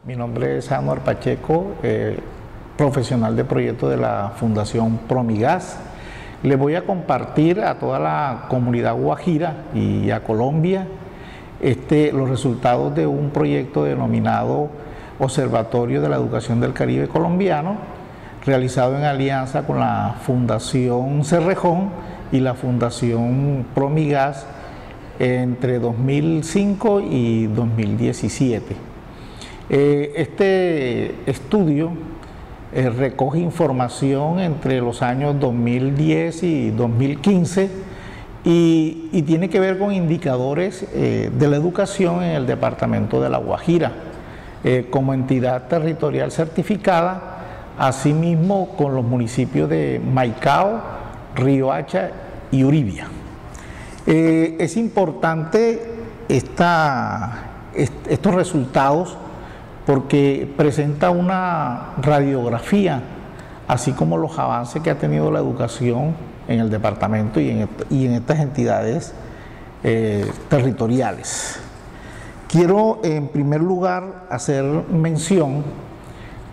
Mi nombre es Anuar Pacheco, profesional de proyectos de la Fundación Promigas. Les voy a compartir a toda la comunidad guajira y a Colombia los resultados de un proyecto denominado Observatorio de la Educación del Caribe Colombiano, realizado en alianza con la Fundación Cerrejón y la Fundación Promigas entre 2005 y 2017. Este estudio recoge información entre los años 2010 y 2015 y tiene que ver con indicadores de la educación en el departamento de La Guajira, como entidad territorial certificada, asimismo con los municipios de Maicao, Riohacha y Uribia. Es importante estos resultados porque presenta una radiografía, así como los avances que ha tenido la educación en el departamento y en estas entidades territoriales. Quiero en primer lugar hacer mención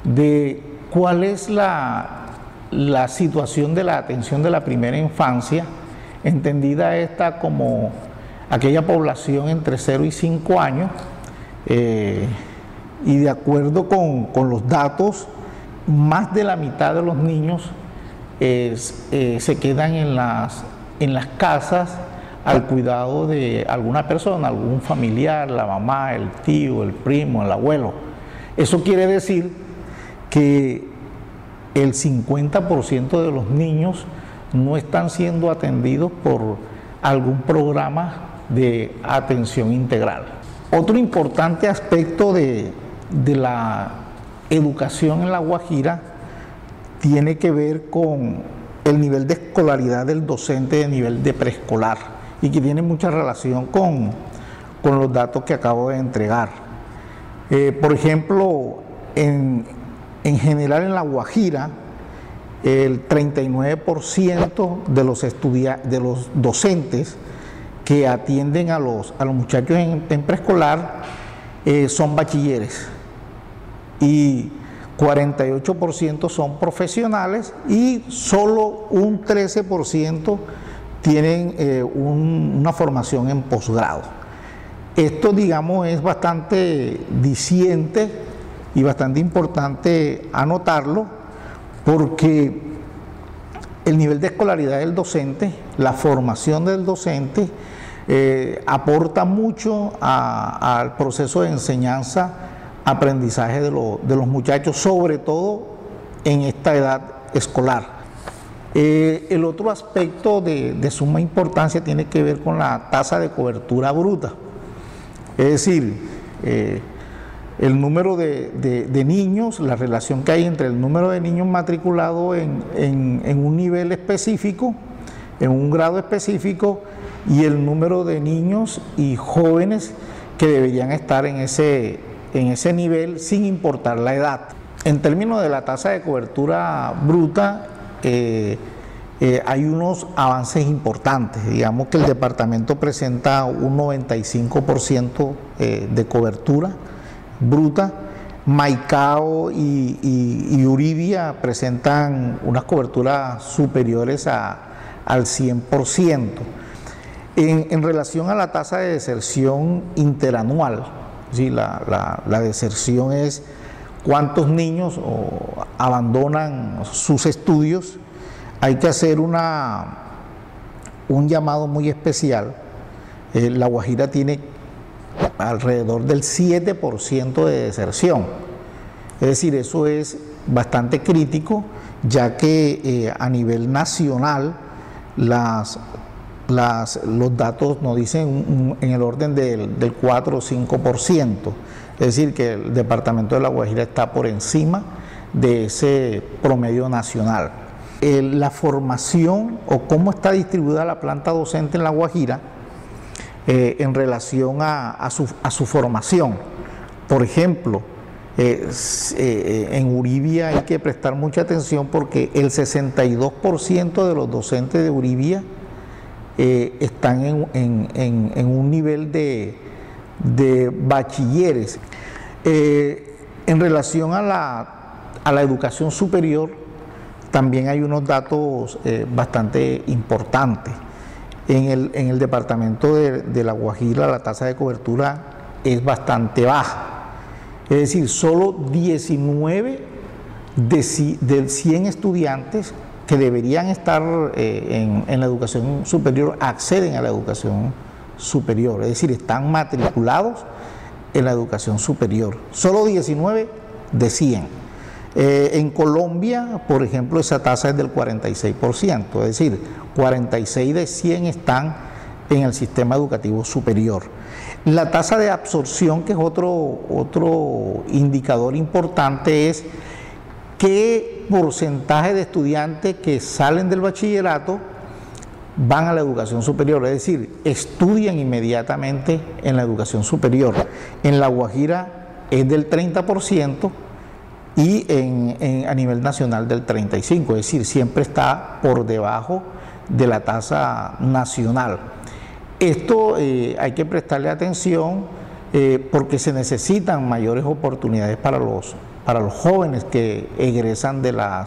de cuál es la situación de la atención de la primera infancia, entendida esta como aquella población entre 0 y 5 años, y de acuerdo con los datos, más de la mitad de los niños se quedan en las casas al cuidado de alguna persona, algún familiar, la mamá, el tío, el primo, el abuelo. Eso quiere decir que el 50% de los niños no están siendo atendidos por algún programa de atención integral. Otro importante aspecto de la educación en La Guajira tiene que ver con el nivel de escolaridad del docente de nivel de preescolar y que tiene mucha relación con los datos que acabo de entregar. Por ejemplo, en general en La Guajira, el 39% de los docentes que atienden a los muchachos en preescolar son bachilleres y 48% son profesionales y solo un 13% tienen una formación en posgrado. Esto, digamos, es bastante diciente y bastante importante anotarlo, porque el nivel de escolaridad del docente, la formación del docente, aporta mucho al proceso de enseñanza-aprendizaje de los muchachos, sobre todo en esta edad escolar. El otro aspecto de suma importancia tiene que ver con la tasa de cobertura bruta, es decir, el número de niños, la relación que hay entre el número de niños matriculados en un nivel específico, en un grado específico, y el número de niños y jóvenes que deberían estar en ese nivel sin importar la edad. En términos de la tasa de cobertura bruta, hay unos avances importantes. Digamos que el departamento presenta un 95% de cobertura bruta. Maicao y Uribia presentan unas coberturas superiores al 100%. En relación a la tasa de deserción interanual, ¿sí? La deserción es cuántos niños abandonan sus estudios. Hay que hacer un llamado muy especial. La Guajira tiene alrededor del 7% de deserción. Es decir, eso es bastante crítico, ya que a nivel nacional los datos nos dicen en el orden del 4 o 5%. Es decir, que el departamento de La Guajira está por encima de ese promedio nacional. La formación o cómo está distribuida la planta docente en La Guajira en relación a su formación. Por ejemplo, en Uribia hay que prestar mucha atención porque el 62% de los docentes de Uribia están en un nivel de bachilleres. En relación a la educación superior, también hay unos datos bastante importantes. En el departamento de La Guajira la tasa de cobertura es bastante baja. Es decir, solo 19 de 100 estudiantes que deberían estar en la educación superior acceden a la educación superior. Es decir, están matriculados en la educación superior. Solo 19 de 100. En Colombia, por ejemplo, esa tasa es del 46%, es decir, 46 de 100 están en el sistema educativo superior. La tasa de absorción, que es otro indicador importante, es qué porcentaje de estudiantes que salen del bachillerato van a la educación superior, es decir, estudian inmediatamente en la educación superior. En La Guajira es del 30%, y a nivel nacional del 35%, es decir, siempre está por debajo de la tasa nacional. Esto hay que prestarle atención porque se necesitan mayores oportunidades para los jóvenes que egresan de la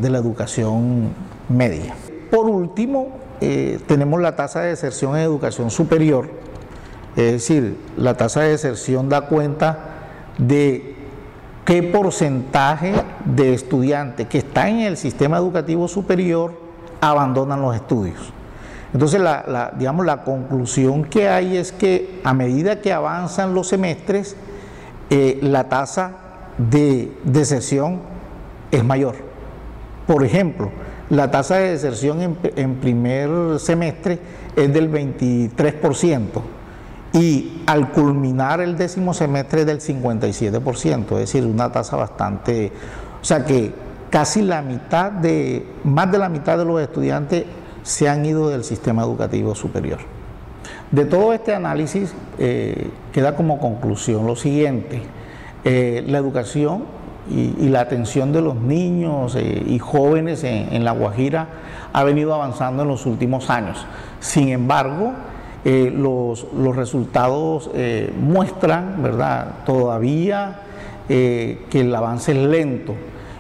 educación media. Por último, tenemos la tasa de deserción en educación superior, es decir, la tasa de deserción da cuenta de qué porcentaje de estudiantes que están en el sistema educativo superior abandonan los estudios. Entonces, digamos, la conclusión que hay es que a medida que avanzan los semestres, la tasa de deserción es mayor. Por ejemplo, la tasa de deserción en primer semestre es del 23%. Y al culminar el 10º semestre del 57%, es decir, una tasa bastante, o sea que casi más de la mitad de los estudiantes se han ido del sistema educativo superior. De todo este análisis queda como conclusión lo siguiente: la educación y la atención de los niños y jóvenes en La Guajira ha venido avanzando en los últimos años. Sin embargo, los resultados muestran, ¿verdad?, todavía que el avance es lento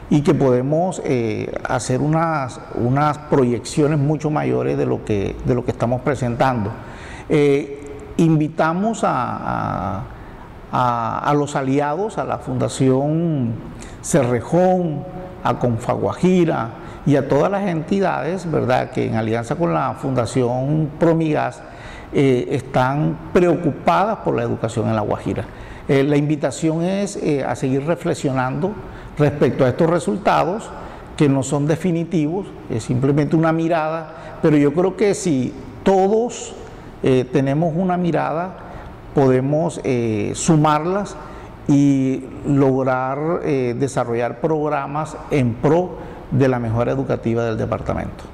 y que podemos hacer unas proyecciones mucho mayores de lo que estamos presentando. Invitamos a los aliados, a la Fundación Cerrejón, a Confaguajira y a todas las entidades, ¿verdad?, que en alianza con la Fundación Promigas están preocupadas por la educación en La Guajira. La invitación es a seguir reflexionando respecto a estos resultados, que no son definitivos, es simplemente una mirada, pero yo creo que si todos tenemos una mirada, podemos sumarlas y lograr desarrollar programas en pro de la mejora educativa del departamento.